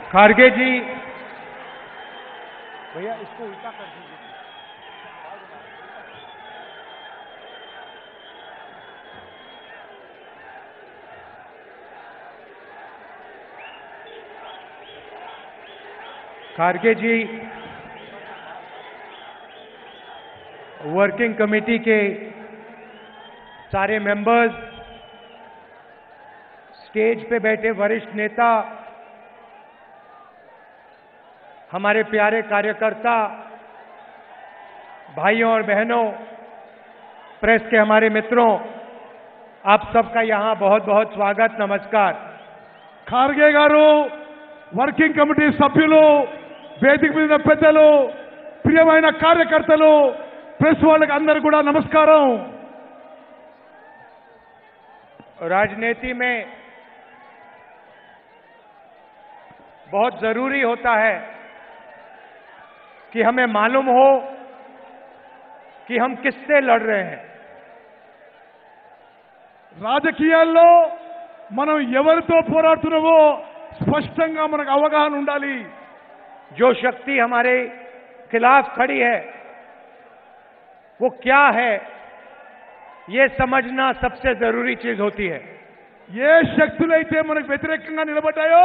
खारगे जी, भैया इसको उल्टा कर दीजिए। खारगे जी, वर्किंग कमेटी के सारे मेंबर्स, स्टेज पे बैठे वरिष्ठ नेता, हमारे प्यारे कार्यकर्ता, भाइयों और बहनों, प्रेस के हमारे मित्रों, आप सबका यहां बहुत बहुत स्वागत, नमस्कार। ఖార్గే గారు, వర్కింగ్ కమిటీ సభ్యులు, వేదిక మీద పెద్దలు, ప్రియమైన కార్యకర్తలు, ప్రెస్ వాళ్ళకి అందరూ కూడా నమస్కారం। राजनीति में बहुत जरूरी होता है कि हमें मालूम हो कि हम किससे लड़ रहे हैं। రాజకీయాల్లో మనం ఎవరితో పోరాడుతున్నామో స్పష్టంగా మనకు అవగాహన ఉండాలి। जो शक्ति हमारे खिलाफ खड़ी है वो क्या है, ये समझना सबसे जरूरी चीज होती है। ఏ శక్తులైతే మనకు వ్యతిరేకంగా నిలబడ్డాయో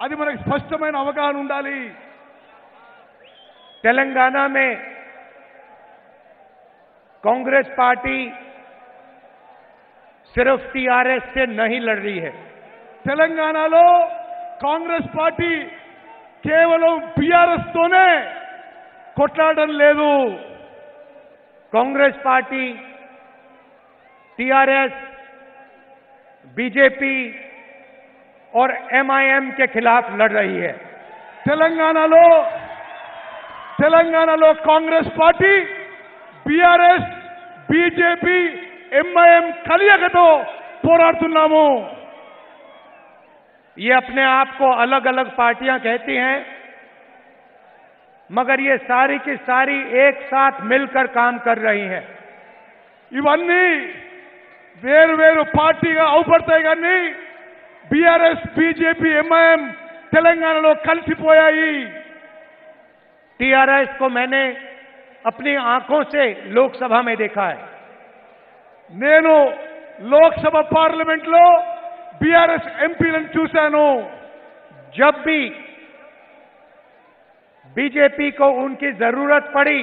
అది మనకు స్పష్టమైన అవగాహన ఉండాలి। तेलंगाना में कांग्रेस पार्टी सिर्फ टीआरएस से नहीं लड़ रही है। తెలంగాణలో కాంగ్రెస్ పార్టీ కేవలం బీఆర్ఎస్ తోనే కొట్లాడడం లేదు। कांग्रेस पार्टी टीआरएस, बीजेपी और एमआईएम के खिलाफ लड़ रही है। తెలంగాణలో Congress party BRS, BJP, MIM కలియకతో పోరాడుతున్నాము। ये अपने आप को अलग अलग पार्टियां कहती हैं, मगर ये सारी की सारी एक साथ मिलकर काम कर रही हैं। ఇవన్నీ వేరు వేరు పార్టీగా అవుపడతాయి కానీ బీఆర్ఎస్, బీజేపీ, ఎంఐఎం తెలంగాణలో కలిసిపోయాయి। टीआरएस को मैंने अपनी आंखों से लोकसभा में देखा है। నేను లోక్సభ పార్లమెంట్ లో బీఆర్ఎస్ ఎంపీలను చూశాను। जब भी बीजेपी को उनकी जरूरत पड़ी,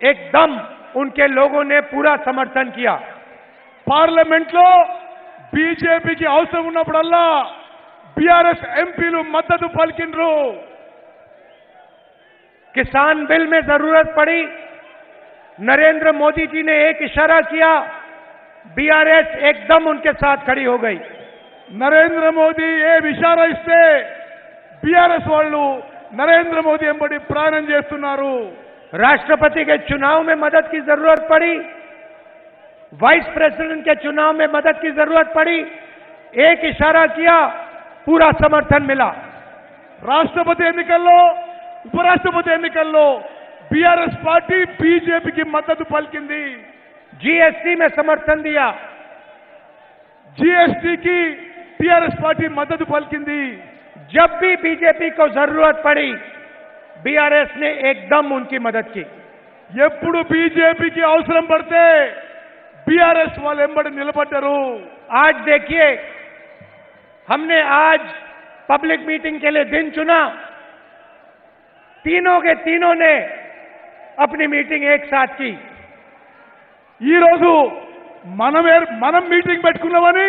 एकदम उनके लोगों ने पूरा समर्थन किया। పార్లమెంట్ లో బీజేపీకి అవసరం ఉన్నప్పుడల్లా బీఆర్ఎస్ ఎంపీలు మద్దతు పలికిండ్రు। किसान बिल में जरूरत पड़ी, नरेंद्र मोदी जी ने एक इशारा किया, बीआरएस एकदम उनके साथ खड़ी हो गई। నరేంద్ర మోదీ ఏ ఇషారా ఇస్తే బీఆర్ఎస్ వాళ్ళు నరేంద్ర మోదీ ఎంబడి ప్రయాణం చేస్తున్నారు। राष्ट्रपति के चुनाव में मदद की जरूरत पड़ी, वाइस प्रेसिडेंट के चुनाव में मदद की जरूरत पड़ी, एक इशारा किया, पूरा समर्थन मिला। రాష్ట్రపతి ఎన్నికల్లో, ఉపరాష్ట్రపతి ఎన్నికల్లో బీఆర్ఎస్ పార్టీ బీజేపీకి మద్దతు పలికింది। जीएसटी में समर्थन दिया, జీఎస్టీకి టీఆర్ఎస్ పార్టీ మద్దతు పలికింది। जब भी बीजेपी को जरूरत पड़ी, बीआरएस ने एकदम उनकी मदद की। ఎప్పుడు బీజేపీకి అవసరం పడితే బీఆర్ఎస్ వాళ్ళు ఎంబడి నిలబడ్డారు। आज देखिए, हमने आज पब्लिक मीटिंग के लिए दिन चुना, तीनों के तीनों ने अपनी मीटिंग एक साथ की। ఈ రోజు మనం మీటింగ్ పెట్టుకున్నామని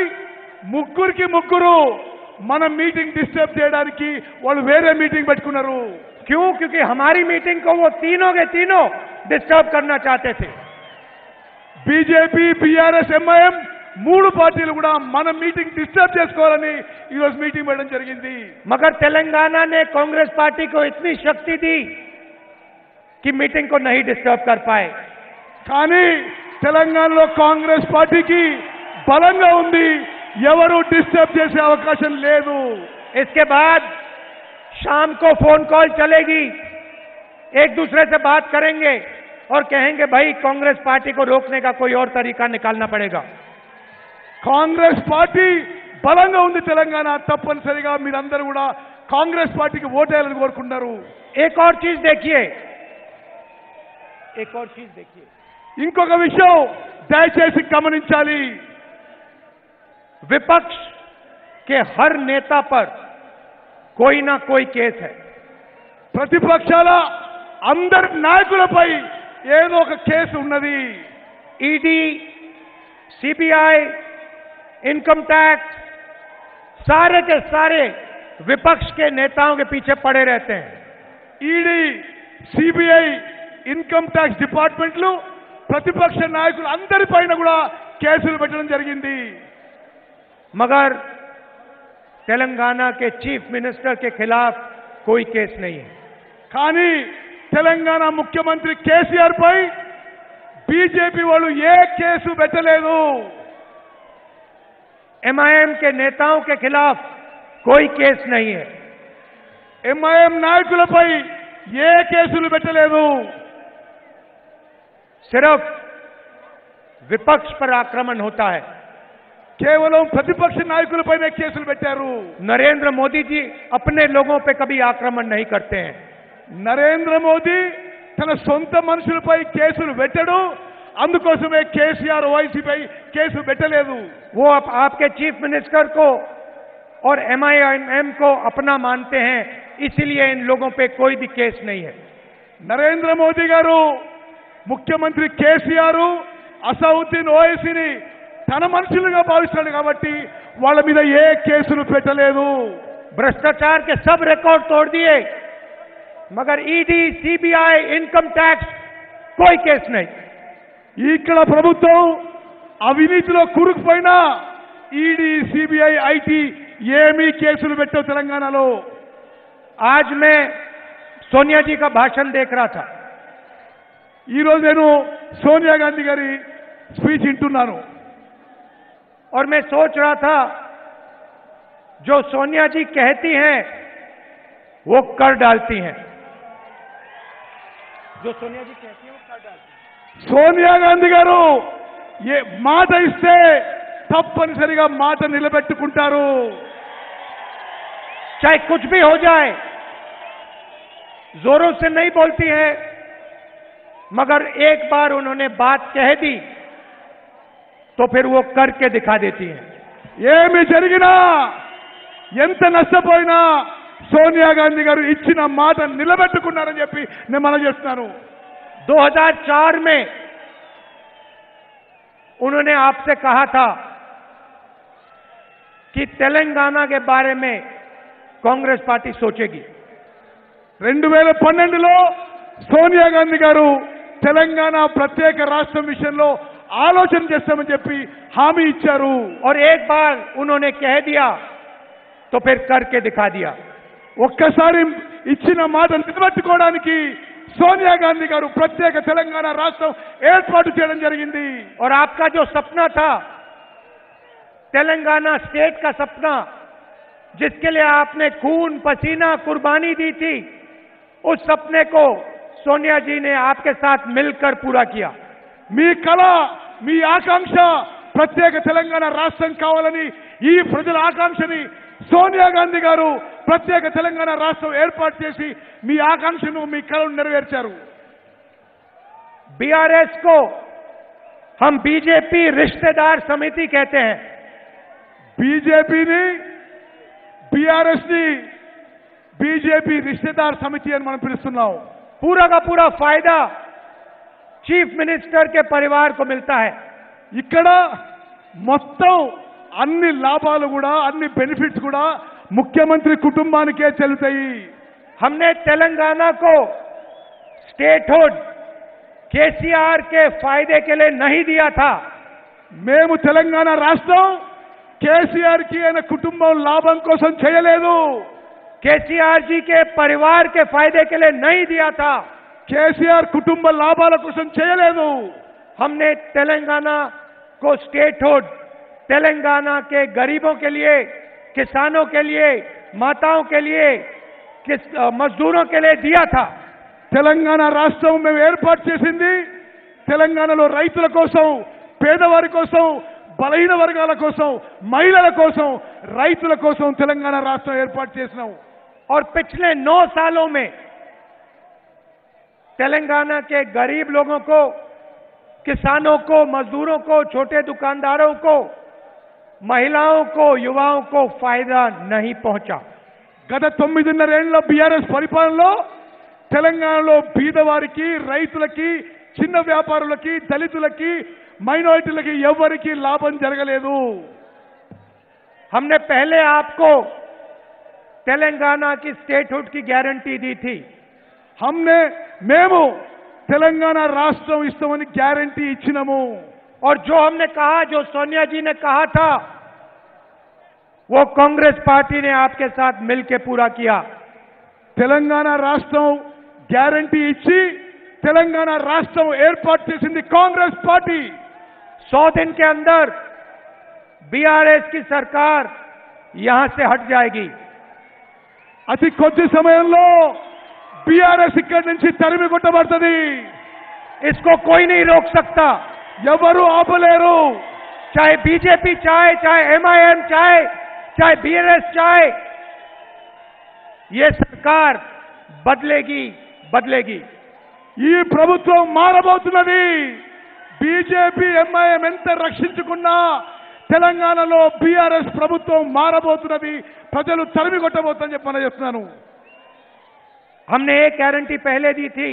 ముగ్గురికి ముగ్గురు మన మీటింగ్ డిస్టర్బ్ చేయడానికి వాళ్ళు వేరే మీటింగ్ పెట్టుకున్నారు। क्यों? क्योंकि हमारी मीटिंग को वो तीनों के तीनों डिस्टर्ब करना चाहते थे। బీజేపీ, బీఆర్ఎస్, ఎంఐఎం మూడు పార్టీలు కూడా మన మీటింగ్ డిస్టర్బ్ చేసుకోవాలని ఈ రోజు మీటింగ్ పెట్టడం జరిగింది। मगर तेलंगाना ने कांग्रेस पार्टी को इतनी शक्ति दी कि मीटिंग को नहीं डिस्टर्ब कर पाए। కానీ తెలంగాణలో కాంగ్రెస్ పార్టీకి బలంగా ఉంది, ఎవరు డిస్టర్బ్ చేసే అవకాశం లేదు। इसके बाद शाम को फोन कॉल चलेगी, एक दूसरे से बात करेंगे और कहेंगे भाई कांग्रेस पार्टी को रोकने का कोई और तरीका निकालना पड़ेगा। కాంగ్రెస్ పార్టీ బలంగా ఉంది తెలంగాణ, తప్పనిసరిగా మీరందరూ కూడా కాంగ్రెస్ పార్టీకి ఓటేయాలని కోరుకుంటున్నారు. एक और चीज देखिए, ఇంకొక విషయం దయచేసి గమనించాలి. विपक्ष के हर नेता पर कोई ना कोई केस है. ప్రతిపక్షాల అందరి నాయకులపై ఏదో ఒక కేసు ఉన్నది. ईडी, सीबीआई, इनकम टैक्स, सारे के सारे विपक्ष के नेताओं के पीछे पड़े रहते हैं. ఈడీ, సిబిఐ, ఇన్కమ్ ట్యాక్స్ డిపార్ట్మెంట్లు ప్రతిపక్ష నాయకులు అందరిపైన కూడా కేసులు పెట్టడం జరిగింది. मगर तेलंगाना के चीफ मिनिस्टर के खिलाफ कोई केस नहीं है. కానీ తెలంగాణ ముఖ్యమంత్రి కేసీఆర్ పై బీజేపీ వాళ్ళు ఏ కేసు పెట్టలేదు. एमआईएम के नेताओं के खिलाफ कोई केस नहीं है. ఎంఐఎం నాయకులపై ఏ కేసులు పెట్టలేదు. सिर्फ विपक्ष पर आक्रमण होता है. కేవలం ప్రతిపక్ష నాయకులపైనే కేసులు పెట్టారు. नरेंद्र मोदी जी अपने लोगों पे कभी आक्रमण नहीं करते हैं. నరేంద్ర మోదీ తన సొంత మనుషులపై కేసులు పెట్టడు. అందుకోసమే కేసీఆర్ ఓవైసీపై కేసు పెట్టలేదు. वो आपके चीफ मिनिस्टर को और एमआईएम को अपना मानते हैं, इसलिए इन लोगों पे कोई भी केस नहीं है. నరేంద్ర మోదీ గారు ముఖ్యమంత్రి కేసీఆర్ అసౌద్దీన్ ఓవైసీని తన మనుషులుగా భావిస్తాడు కాబట్టి వాళ్ళ మీద ఏ కేసులు పెట్టలేదు. भ्रष्टाचार के सब रिकॉर्ड तोड़ दिए, मगर ईडी, सीबीआई, इनकम टैक्स कोई केस नहीं. ఇక్కడ ప్రభుత్వం అవినీతిలో కూరుకుపోయినా ఈడీ, సిబిఐ, ఐటీ ఏమీ కేసులు పెట్టవు తెలంగాణలో. आज मैं सोनिया जी का भाषण देख रहा था. ఈ రోజు నేను సోనియా గాంధీ గారి స్పీచ్ వింటున్నాను. और मैं सोच रहा था, जो सोनिया जी कहती हैं वो कर डालती हैं. जो सोनिया जी कहती हैं वो कर डालती हैं. సోనియా గాంధీ గారు ఏ మాట ఇస్తే తప్పనిసరిగా మాట నిలబెట్టుకుంటారు. चाहे कुछ भी हो जाए, जोरों से नहीं बोलती हैं, मगर एक बार उन्होंने बात कह दी तो फिर वो करके दिखा देती हैं. ఏమి జరిగినా ఎంత నష్టపోయినా సోనియా గాంధీ గారు ఇచ్చిన మాట నిలబెట్టుకున్నారని చెప్పి నేను మనం చేస్తున్నాను. 2004 में उन्होंने आपसे कहा था कि तेलंगाना के बारे में कांग्रेस पार्टी सोचेगी. 2012లో సోనియా గాంధీ గారు తెలంగాణ ప్రత్యేక రాష్ట్రం విషయంలో ఆలోచన చేస్తామని చెప్పి హామీ ఇచ్చారు. और एक बार उन्होंने कह दिया तो फिर करके दिखा दिया. ఒక్కసారి ఇచ్చిన మాట నిలబెట్టుకోవడానికి సోనియా గాంధీ గారు ప్రత్యేక తెలంగాణ రాష్ట్రం ఏర్పాటు చేయడం జరిగింది. और आपका जो सपना था, तेलंगाना स्टेट का सपना, जिसके लिए आपने खून पसीना कुर्बानी दी थी, उस सपने को सोनिया जी ने आपके साथ मिलकर पूरा किया. మీ కళ, మీ ఆకాంక్ష ప్రత్యేక తెలంగాణ రాష్ట్రం కావాలని ఈ ప్రజల ఆకాంక్షని సోనియా గాంధీ గారు ప్రత్యేక తెలంగాణ రాష్ట్రం ఏర్పాటు చేసి మీ ఆకాంక్షను, మీ కళను నెరవేర్చారు. बीआरएस को हम बीजेपी रिश्तेदार समिति कहते हैं. బీజేపీని, బీఆర్ఎస్ ని బీజేపీ రిశ్తేదార్ సమితి అని మనం పిలుస్తున్నాం. पूरा का पूरा फायदा चीफ मिनिस्टर के परिवार को मिलता है. ఇక్కడ మొత్తం అన్ని లాభాలు కూడా, అన్ని బెనిఫిట్స్ కూడా ముఖ్యమంత్రి కుటుంబానికే చెల్లుతాయి. हमने तेलंगाना को स्टेटहुड केसीआर के फायदे के लिए नहीं दिया था. మేము తెలంగాణ రాష్ట్రం కేసీఆర్ కి ఆయన కుటుంబం లాభం కోసం చేయలేదు. केसीआर जी के परिवार के फायदे के लिए नहीं दिया था. కేసీఆర్ కుటుంబ లాభాల కోసం చేయలేదు. हमने तेलंगाना को स्टेटहुड तेलंगाना के गरीबों के लिए, किसानों के लिए, माताओं के लिए, मजदूरों के लिए दिया था. తెలంగాణ రాష్ట్రం మేము ఏర్పాటు చేసింది తెలంగాణలో రైతుల కోసం, పేదవారి కోసం, బలహీన వర్గాల కోసం, మహిళల కోసం, రైతుల కోసం తెలంగాణ రాష్ట్రం ఏర్పాటు చేసినాం. और पिछले 9 सालों में तेलंगाना के गरीब लोगों को, किसानों को, मजदूरों को, छोटे दुकानदारों को, महिलाओं को, युवाओं को फायदा नहीं पहुंचा। గత 9.5 ఏళ్ల బీఆర్ఎస్ పరిపాలనలో తెలంగాణలో బీదవారికి, రైతులకి, చిన్న వ్యాపారులకి, దళితులకి, మైనారిటీలకి ఎవరికి లాభం జరగలేదు। हमने पहले आपको तेलंगाना की स्टेटहुड की गारंटी दी थी। మేము తెలంగాణ రాష్ట్రం ఇస్తామని గ్యారంటీ ఇచ్చినాము। और जो हमने कहा, जो सोनिया जी ने कहा था, वो कांग्रेस पार्टी ने आपके साथ मिलकर पूरा किया। తెలంగాణ రాష్ట్రం గ్యారంటీ ఇచ్చి తెలంగాణ రాష్ట్రం ఏర్పాటు చేసింది కాంగ్రెస్ పార్టీ। 100 दिन के अंदर बीआरएस की सरकार यहां से हट जाएगी। అతి కొద్ది సమయంలో బీఆర్ఎస్ ఇక్కడి నుంచి తరిమి కొట్టబడుతుంది। इसको कोई नहीं रोक सकता, ఎవరు ఆపలేరు। चाहे बीजेपी चाहे, चाहे एमआईएम चाहे बीआरएस चाहे, ये सरकार बदलेगी। ఈ ప్రభుత్వం మారబోతున్నది। బీజేపీ, ఎంఐఎం ఎంత రక్షించుకున్నా తెలంగాణలో బీఆర్ఎస్ ప్రభుత్వం మారబోతున్నది। ప్రజలు తరిమి కొట్టబోతుందని చెప్పి చెప్తున్నాను। हमने एक गारंटी पहले दी थी,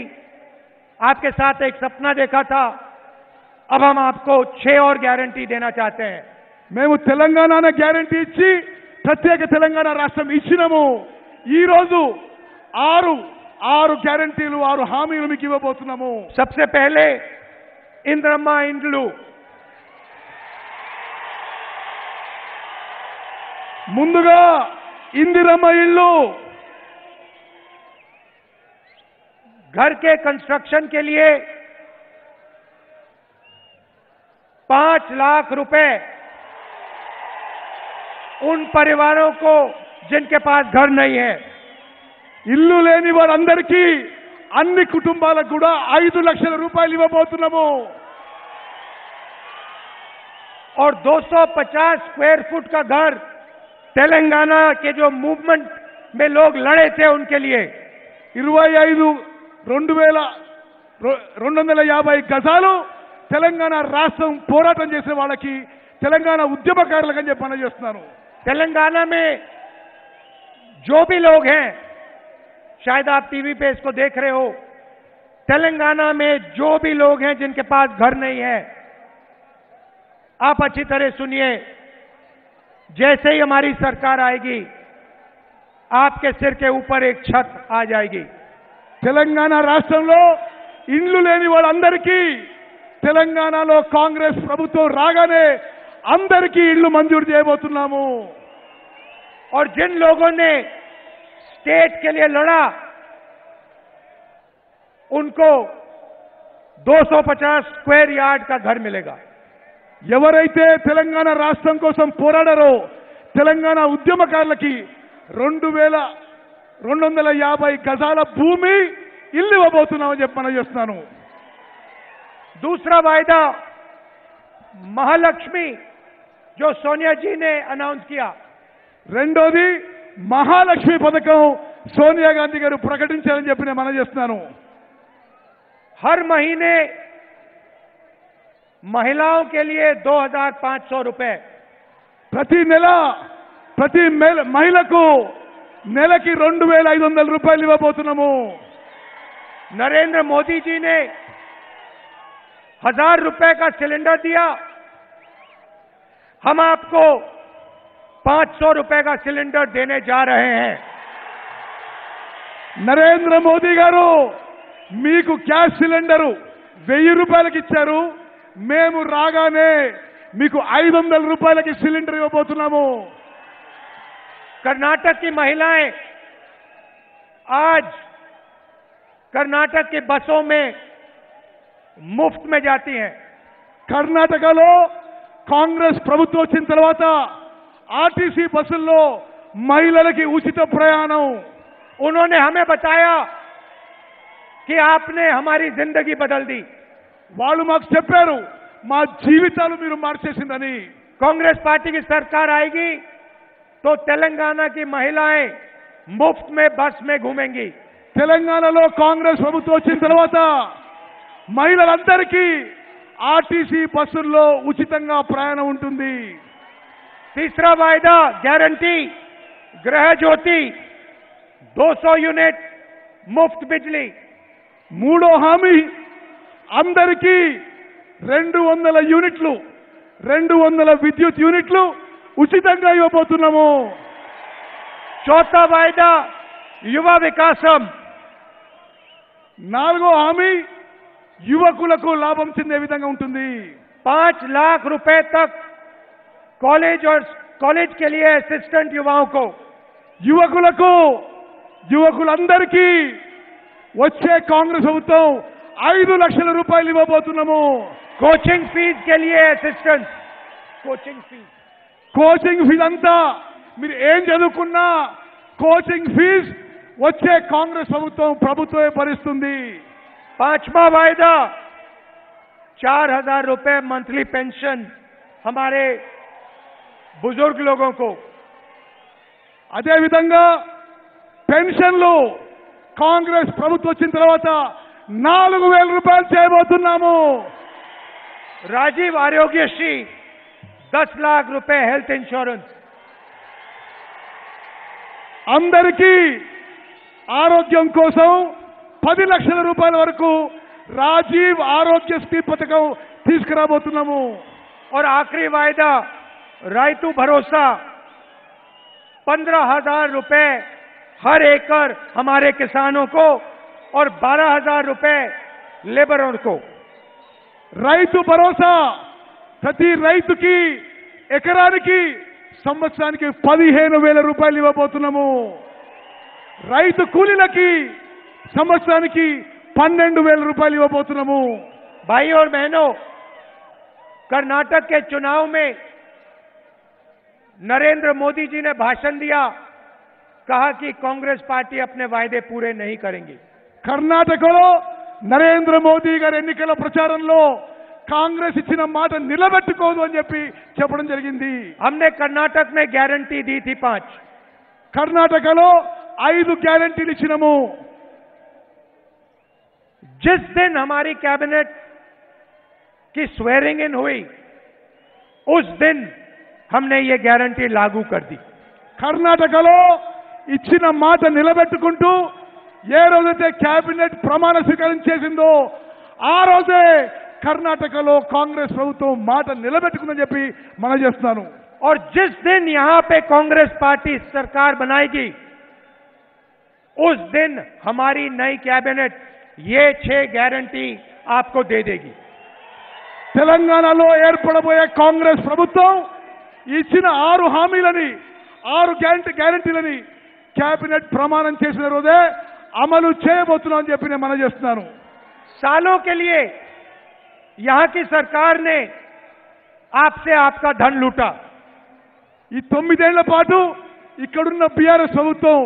आपके साथ एक सपना देखा था। अब हम आपको 6 और गारंटी देना चाहते हैं। మేము తెలంగాణ గ్యారంటీ ఇచ్చి ప్రత్యేక తెలంగాణ రాష్ట్రం ఇచ్చినాము। ఈ రోజు 6 గ్యారంటీలు, 6 హామీలు మీకు ఇవ్వబోతున్నాము। सबसे पहले इंद्रम्मा इंड्लू, ముందుగా ఇందిరమ్మ ఇల్లు। घर के कंस्ट्रक्शन के लिए 5 लाख रुपए उन परिवारों को जिनके पास घर नहीं है। ఇల్లు లేని వారందరికీ, అన్ని కుటుంబాలకు కూడా 5 లక్షల రూపాయలు ఇవ్వబోతున్నాము। और 250 स्क्वायर फुट का घर तेलंगाना के जो मूवमेंट में लोग लड़े थे उनके लिए 250 గజాలు తెలంగాణ రాష్ట్రం పోరాటం చేసే వాళ్ళకి, తెలంగాణ ఉద్యమకారులకు అని చెప్పి చేస్తున్నాను। तेलंगाना में जो भी लोग हैं, शायद आप टीवी पे इसको देख रहे हो, तेलंगाना में जो भी लोग हैं जिनके पास घर नहीं है, आप अच्छी तरह सुनिए। जैसे ही हमारी सरकार आएगी, आपके सिर के ऊपर एक छत आ जाएगी। తెలంగాణ రాష్ట్రంలో ఇండ్లు లేని వాళ్ళందరికీ తెలంగాణలో కాంగ్రెస్ ప్రభుత్వం రాగానే అందరికీ ఇళ్లు మంజూరు చేయబోతున్నాము। और जिन लोगों ने स्टेट के लिए लड़ा, उनको 250 स्क्वायर यार्ड का घर मिलेगा। ఎవరైతే తెలంగాణ రాష్ట్రం కోసం పోరాడారో తెలంగాణ ఉద్యమకారులకి 2250 గజాల భూమి ఇల్లు ఇవ్వబోతున్నామని చెప్పి చేస్తున్నాను। दूसरा वायदा महालक्ष्मी, जो सोनिया जी ने अनाउंस किया। రెండోది మహాలక్ష్మి పథకం సోనియా గాంధీ గారు ప్రకటించారని చెప్పి నేను చేస్తున్నాను। हर महीने महिलाओं के लिए 2500 रुपए, ప్రతి నెల ప్రతి మహిళకు నెలకి 2500 రూపాయలు ఇవ్వబోతున్నాము। नरेंद्र मोदी जी ने 1000 रुपए का सिलेंडर दिया, हम आपको 500 रुपए का सिलेंडर देने जा रहे हैं। నరేంద్ర మోదీ గారు మీకు గ్యాస్ సిలిండరు 1000 రూపాయలకి ఇచ్చారు, మేము రాగానే మీకు 500 రూపాయలకి సిలిండర్ ఇవ్వబోతున్నాము। कर्नाटक की महिलाएं आज कर्नाटक की बसों में मुफ्त में जाती हैं। కర్ణాటకలో కాంగ్రెస్ ప్రభుత్వం వచ్చిన తర్వాత ఆర్టీసీ బస్సుల్లో మహిళలకి ఉచిత ప్రయాణం। उन्होंने हमें बताया कि आपने हमारी जिंदगी बदल दी। వాళ్ళు మాకు చెప్పారు మా జీవితాలు మీరు మార్చేసిందని। कांग्रेस पार्टी की सरकार आएगी तो तेलंगाना की महिलाएं मुफ्त में बस में घूमेंगी। తెలంగాణలో కాంగ్రెస్ ప్రభుత్వం వచ్చిన తర్వాత మహిళలందరికీ ఆర్టీసీ బస్సుల్లో ఉచితంగా ప్రయాణం ఉంటుంది। तीसरा वायदा गारंटी गृह ज्योति 200 यूनिट मुफ्त बिजली। మూడో హామీ అందరికీ 200 యూనిట్లు 200 విద్యుత్ యూనిట్లు ఉచితంగా ఇవ్వబోతున్నాము। चौथा वायदा युवा विकासम। నాలుగో హామీ యువకులకు లాభం చెందే విధంగా ఉంటుంది। 5 लाख रुपए तक कॉलेज और कॉलेज के लिए असिस्टेंट युवाओं को। యువకులందరికీ వచ్చే కాంగ్రెస్ ప్రభుత్వం 5 లక్షల రూపాయలు ఇవ్వబోతున్నాము। कोचिंग फीस के लिए असिस्टेंट। కోచింగ్ ఫీజు అంతా మీరు ఏం చదువుకున్నా కోచింగ్ ఫీజు వచ్చే కాంగ్రెస్ ప్రభుత్వమే భరిస్తుంది। 5वां वायदा 4000 रुपए मंथली पेंशन हमारे बुजुर्ग लोगों को। అదే విధంగా పెన్షన్లు కాంగ్రెస్ ప్రభుత్వం వచ్చిన తర్వాత 4000 రూపాయలు చేయబోతున్నాము। राजीव आरोग्यश्री 10 लाख रुपए हेल्थ इंश्योरेंस। అందరికీ ఆరోగ్యం కోసం 10 లక్షల రూపాయల వరకు రాజీవ్ ఆరోగ్యశ్రీ పథకం తీసుకురాబోతున్నాము। और आखिरी वायदा रायतू भरोसा 15,000 रुपए हर एकड़ हमारे किसानों को और 12,000 रुपए लेबरों को। రైతు భరోసా ప్రతి రైతుకి ఎకరానికి సంవత్సరానికి 15,000 రూపాయలు ఇవ్వబోతున్నాము। రైతు కూలీలకి సంవత్సరానికి 12,000 రూపాయలు ఇవ్వబోతున్నాము। भाई और बहनों, कर्नाटक के चुनाव में नरेंद्र मोदी जी ने भाषण दिया, कहा कि कांग्रेस पार्टी अपने वायदे पूरे नहीं करेंगी। కర్ణాటకలో నరేంద్ర మోదీ గారి ఎన్నికల ప్రచారంలో కాంగ్రెస్ ఇచ్చిన మాట నిలబెట్టుకోదు అని చెప్పడం జరిగింది। हमने कर्नाटक में गारंटी दी थी 5। కర్ణాటకలో 5 గ్యారెంటీలు ఇచ్చినాము। जिस दिन हमारी कैबिनेट की स्वेरिंग इन हुई उस दिन हमने ये गारंटी लागू कर दी। కర్ణాటకలో ఇచ్చిన మాట నిలబెట్టుకుంటూ ఏ రోజైతే కేబినెట్ ప్రమాణ స్వీకారం చేసిందో ఆ రోజే కర్ణాటకలో కాంగ్రెస్ ప్రభుత్వం మాట నిలబెట్టుకుందని చెప్పి మనం చేస్తున్నాను। और जिस दिन यहां पे कांग्रेस पार्टी सरकार बनाएगी उस दिन हमारी नई कैबिनेट ये 6 गारंटी आपको दे देगी। తెలంగాణలో ఏర్పడబోయే కాంగ్రెస్ ప్రభుత్వం ఇచ్చిన 6 హామీలని 6 గ్యారెంటీలని కేబినెట్ ప్రమాణం చేసిన రోజే అమలు చేయబోతున్నామని చెప్పి నేను మనం చేస్తున్నాను। सालों के लिए यहां की सरकार ने आपसे आपका धन लूटा। ఈ 9 ఏళ్ల పాటు ఇక్కడున్న బీఆర్ఎస్ ప్రభుత్వం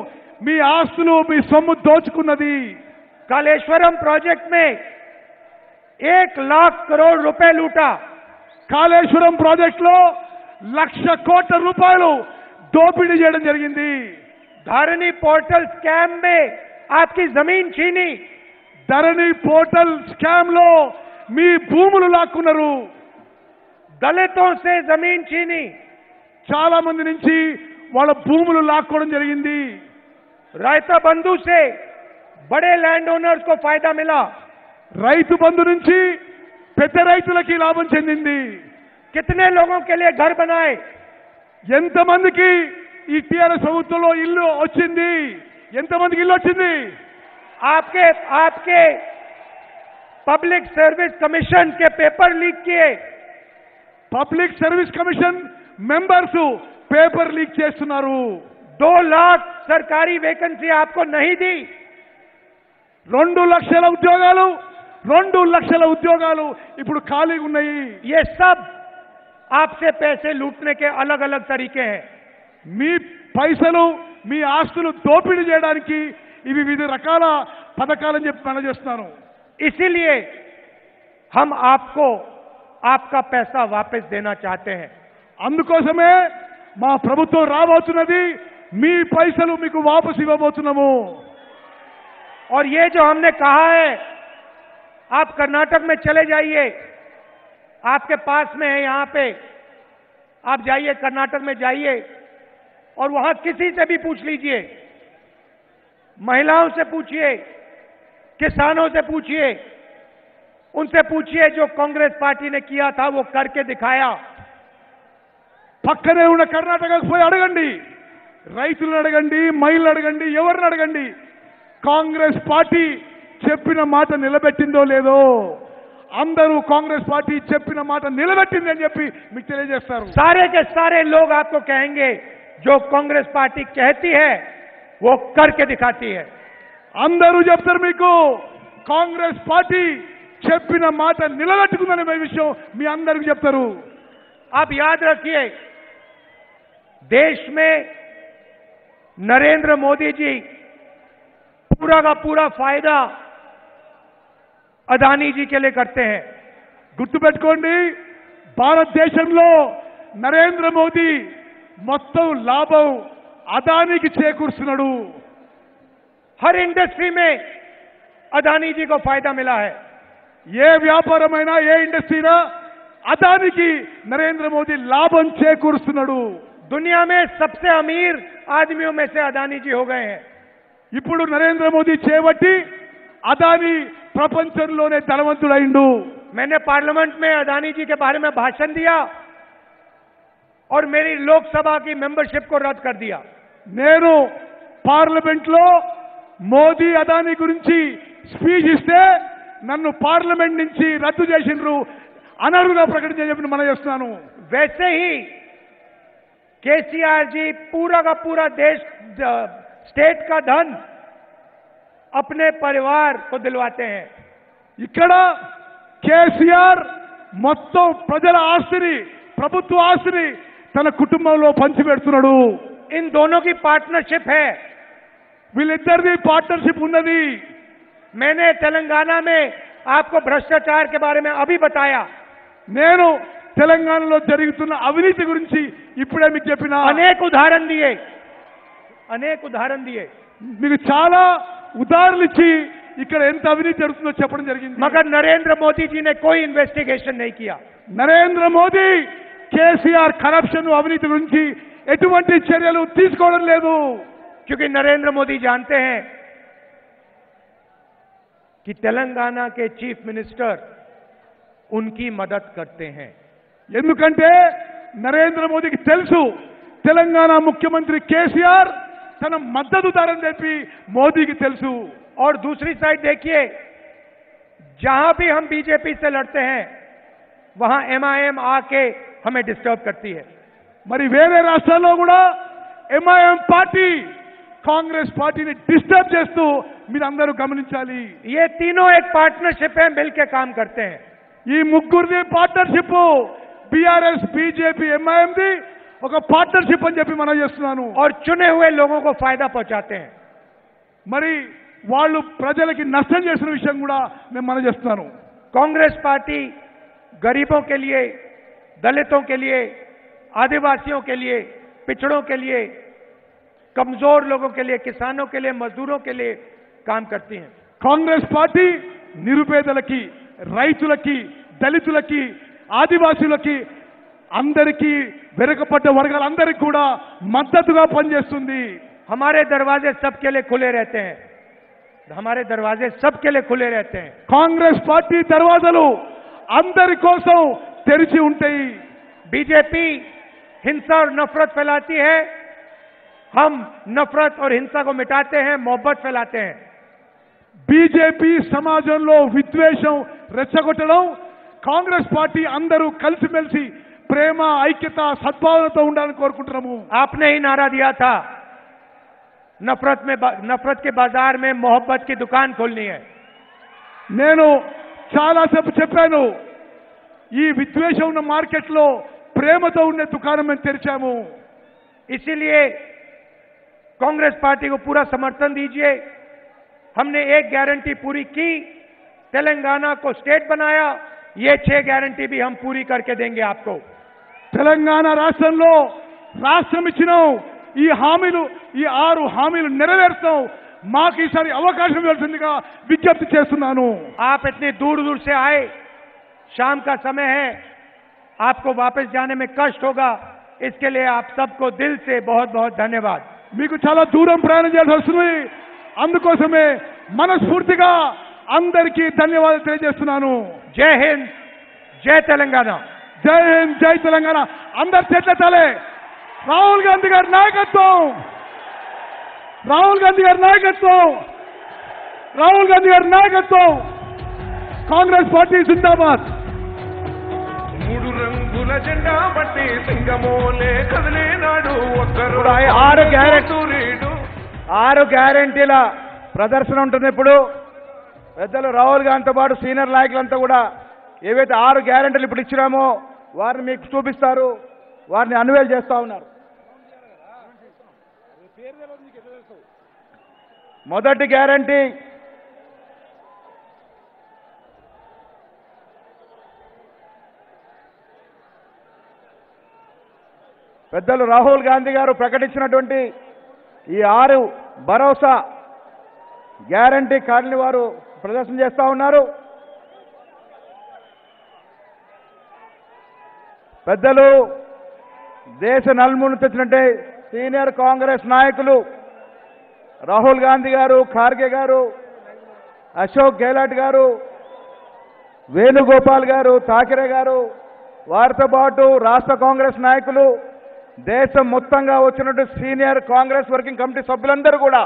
మీ ఆస్తులు మీ సొమ్ము దోచుకున్నది। कालेश्वरम प्रोजेक्ट में 1 लाख करोड़ रुपए लूटा। కాళేశ్వరం ప్రాజెక్టులో 1,00,000 కోట్ల రూపాయలు దోపిడీ చేయడం జరిగింది। धरनी पोर्टल स्कैम में आपकी जमीन छीनी। ధరణి పోర్టల్ స్కామ్ లో మీ భూములు లాక్కున్నారు। दलितों से जमीन छीनी। చాలా మంది నుంచి వాళ్ళ భూములు లాక్కోవడం జరిగింది। रायता बंधु से बड़े लैंड ओनर्स को फायदा मिला। రైతు బంధు నుంచి పెద్ద రైతులకి లాభం చెందింది। कितने लोगों के लिए घर बनाए? ఎంతమందికి ఈ టీఆర్ఎస్ ప్రభుత్వంలో ఇల్లు వచ్చింది? ఎంతమందికి ఇల్లు వచ్చింది? आपके पब्लिक सर्विस कमीशन के पेपर लीक किए। Public service commission members paper leak చేస్తున్నారు। 2 लाख सरकारी वैकेंसी आपको नहीं दी। 2 లక్షల ఉద్యోగాలు ఇప్పుడు ఖాళీగా ఉన్నాయి। ये सब आपसे पैसे लूटने के अलग अलग तरीके हैं। మీ పైసలు మీ ఆస్తులు దోపిడీ చేయడానికి ఇవి వివిధ రకాల పథకాలని చెప్పి మనం చేస్తున్నాను। इसीलिए हम आपको आपका पैसा वापस देना चाहते हैं। అందుకోసమే మా ప్రభుత్వం రాబోతున్నది మీ పైసలు మీకు వాపసు ఇవ్వబోతున్నాము. और ये जो हमने कहा है, आप कर्नाटक में चले जाइए, आपके पास में है यहां पे, आप जाइए कर्नाटक में जाइए और वहां किसी से भी पूछ लीजिए, महिलाओं से पूछिए, किसानों से पूछिए, उनसे पूछिए जो कांग्रेस पार्टी ने किया था वो करके दिखाया. పక్కనే ఉన్న కర్ణాటకకు పోయి అడగండి, రైతులను అడగండి, మహిళలు అడగండి, ఎవరిని అడగండి, కాంగ్రెస్ పార్టీ చెప్పిన మాట నిలబెట్టిందో లేదో. అందరూ కాంగ్రెస్ పార్టీ చెప్పిన మాట నిలబెట్టింది అని చెప్పి మీకు తెలియజేస్తారు. सारे के सारे लोग आपको कहेंगे जो कांग्रेस पार्टी कहती है वो करके दिखाती है. అందరూ చెప్తారు మీకు కాంగ్రెస్ పార్టీ చెప్పిన మాట నిలబెట్టుకుందనే విషయం మీ అందరికీ చెప్తారు. आप याद रखिए, देश में नरेंद्र मोदी जी पूरा का पूरा फायदा अदानी जी के लिए करते हैं. గుర్తుపెట్టుకోండి, భారతదేశంలో నరేంద్ర మోదీ మొత్తం లాభం అదానికి చేకూరుస్తున్నాడు. हर इंडस्ट्री में अदानी जी को फायदा मिला है. ఏ వ్యాపారమైనా ఏ ఇండస్ట్రీనా అదానికి నరేంద్ర మోదీ లాభం చేకూరుస్తున్నాడు. दुनिया में सबसे अमीर आदमियों में से अदानी जी हो गए हैं. ఇప్పుడు నరేంద్ర మోదీ చేపట్టి అదాని ప్రపంచంలోనే ధనవంతుడైండు. मैंने पार्लियामेंट में अदानी जी के बारे में भाषण दिया और मेरी लोकसभा की मेंबरशिप को रद्द कर दिया. నేను పార్లమెంట్ లో మోదీ అదాని గురించి స్పీచ్ ఇస్తే నన్ను పార్లమెంట్ నుంచి రద్దు చేసిండ్రు, అనర్హుగా ప్రకటించని చెప్పి మనం చేస్తున్నాను. वैसे ही केसीआर जी पूरा का पूरा देश स्टेट का धन अपने परिवार को दिलवाते हैं. ఇక్కడ కేసీఆర్ మొత్తం ప్రజల ఆస్తిని, ప్రభుత్వ ఆస్తిని తన కుటుంబంలో పంచిపెడుతున్నాడు. इन दोनों की पार्टनरशिप है. వీళ్ళిద్దరిది పార్ట్నర్షిప్ ఉన్నది. मैंने तेलंगाना में आपको भ्रष्टाचार के बारे में अभी बताया. నేను తెలంగాణలో జరుగుతున్న అవినీతి గురించి ఇప్పుడే మీకు చెప్పిన अनेक उदाहरण दिए. మీకు చాలా ఉదాహరణలు ఇచ్చి ఇక్కడ ఎంత అవినీతి జరుగుతుందో చెప్పడం జరిగింది. मगर नरेंद्र मोदी जी ने कोई इन्वेस्टिगेशन नहीं किया. నరేంద్ర మోదీ కేసీఆర్ కరప్షన్ అవినీతి గురించి ఎటువంటి చర్యలు తీసుకోవడం లేదు. क्योंकि नरेंद्र मोदी जानते हैं कि तेलंगाना के चीफ मिनिस्टर उनकी मदद करते हैं. ఎందుకంటే నరేంద్ర మోదీకి తెలుసు తెలంగాణ ముఖ్యమంత్రి కేసీఆర్ తన మద్దతుదారని చెప్పి మోదీకి తెలుసు. और दूसरी साइड देखिए, जहां भी हम बीजेपी से लड़ते हैं वहां एमआईएम आके हमें डिस्टर्ब करती है. మరి వేరే రాష్ట్రాల్లో కూడా ఎంఐఎం పార్టీ కాంగ్రెస్ పార్టీని డిస్టర్బ్ చేస్తూ మీరందరూ గమనించాలి. ये तीनों एक पार्टनरशिप है, मिलकर काम करते हैं. ఈ ముగ్గురిది పార్ట్నర్షిప్, బీఆర్ఎస్, బీజేపీ, ఎంఐఎంది ఒక పార్ట్నర్షిప్ అని చెప్పి మనం చేస్తున్నాను. और चुने हुए लोगों को फायदा पहुंचाते हैं. మరి వాళ్ళు ప్రజలకి నష్టం చేసిన విషయం కూడా నేను మనం చేస్తున్నాను. कांग्रेस पार्टी गरीबों के लिए, दलितों के लिए, आदिवासियों के लिए, पिछड़ों के लिए, कमजोर लोगों के लिए, किसानों के लिए, मजदूरों के लिए काम करती हैं. కాంగ్రెస్ పార్టీ నిరుపేదలకి, రైతులకి, దళితులకి, ఆదివాసీలకి, అందరికీ, వెనుకబడ్డ వర్గాలందరికీ కూడా మద్దతుగా పనిచేస్తుంది. हमारे दरवाजे सबके लिए खुले रहते हैं. हमारे दरवाजे सबके लिए खुले रहते हैं. కాంగ్రెస్ పార్టీ దర్వాజాలు అందరి కోసం తెరిచి ఉంటాయి. बीजेपी हिंसा और नफरत फैलाती है, हम नफरत और हिंसा को मिटाते हैं, मोहब्बत फैलाते हैं. బీజేపీ సమాజంలో విద్వేషం రెచ్చగొట్టడం, కాంగ్రెస్ పార్టీ అందరూ కలిసిమెలిసి ప్రేమ, ఐక్యత, సద్భావనతో ఉండాలని కోరుకుంటున్నాము. आपने ही नारा दिया था, नफरत के बाजार में मोहब्बत की दुकान खोलनी है. నేను చాలాసేపు చెప్పాను, ఈ విద్వేషం ఉన్న మార్కెట్లో ప్రేమతో ఉండే దుకాణం మేము తెరిచాము. इसीलिए कांग्रेस पार्टी को पूरा समर्थन दीजिए. हमने एक गारंटी पूरी की, तेलंगाना को स्टेट बनाया, ये 6 गारंटी भी हम पूरी करके देंगे आपको. తెలంగాణ రాష్ట్రంలో రాష్ట్రం ఇచ్చినాం, ఈ హామీలు ఈ 6 హామీలు నెరవేర్స్తాం. మాకు ఈసారి అవకాశం ఇవ్వాల్సిందిగా విజ్ఞప్తి చేస్తున్నాను. आप इतनी दूर दूर से आए, शाम का समय है, आपको वापस जाने में कष्ट होगा, इसके लिए आप सबको दिल से बहुत बहुत धन्यवाद. మీకు చాలా దూరం ప్రయాణం చేయాల్సి వస్తుంది. అందుకోసమే మనస్ఫూర్తిగా అందరికీ ధన్యవాదాలు తెలియజేస్తున్నాను. जय हिंद, जय तेलंगाना. జై హింద్, జై తెలంగాణ. అందరు చెట్లెత్తాలి. రాహుల్ గాంధీ గారి నాయకత్వం, రాహుల్ గాంధీ గారి నాయకత్వం, రాహుల్ గాంధీ గారి నాయకత్వం. కాంగ్రెస్ పార్టీ జిందాబాద్. 3 రంగుల జెండా పట్టి సింగమోలే కదిలేనాడు ఒక్కరు. 6 గ్యారెంటీల ప్రదర్శన ఉంటుంది. ఇప్పుడు పెద్దలు రాహుల్ గాంధీతో పాటు సీనియర్ నాయకులంతా కూడా ఏవైతే 6 గ్యారెంటీలు ఇప్పుడు ఇచ్చినామో వారిని మీకు చూపిస్తారు, వారిని అన్వేల్ చేస్తా ఉన్నారు. మొదటి గ్యారెంటీ పెద్దలు రాహుల్ గాంధీ గారు ప్రకటించినటువంటి ఈ 6 భరోసా గ్యారెంటీ కార్డుని వారు ప్రదర్శన చేస్తా ఉన్నారు. పెద్దలు దేశ నలుమూలను తెచ్చినట్టే సీనియర్ కాంగ్రెస్ నాయకులు రాహుల్ గాంధీ గారు, ఖార్గే గారు, అశోక్ గెహ్లాట్ గారు, వేణుగోపాల్ గారు, ఠాకరే గారు, వారితో పాటు రాష్ట్ర కాంగ్రెస్ నాయకులు, దేశం మొత్తంగా వచ్చినట్టు సీనియర్ కాంగ్రెస్ వర్కింగ్ కమిటీ సభ్యులందరూ కూడా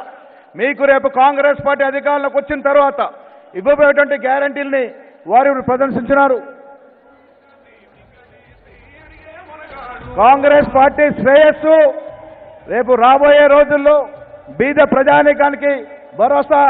మీకు రేపు కాంగ్రెస్ పార్టీ అధికారంలోకి వచ్చిన తర్వాత ఇవ్వబోయేటువంటి గ్యారెంటీల్ని వారు ప్రదర్శించినారు. కాంగ్రెస్ పార్టీ శ్రేయస్సు రేపు రాబోయే రోజుల్లో బీద ప్రజానీకానికి భరోసా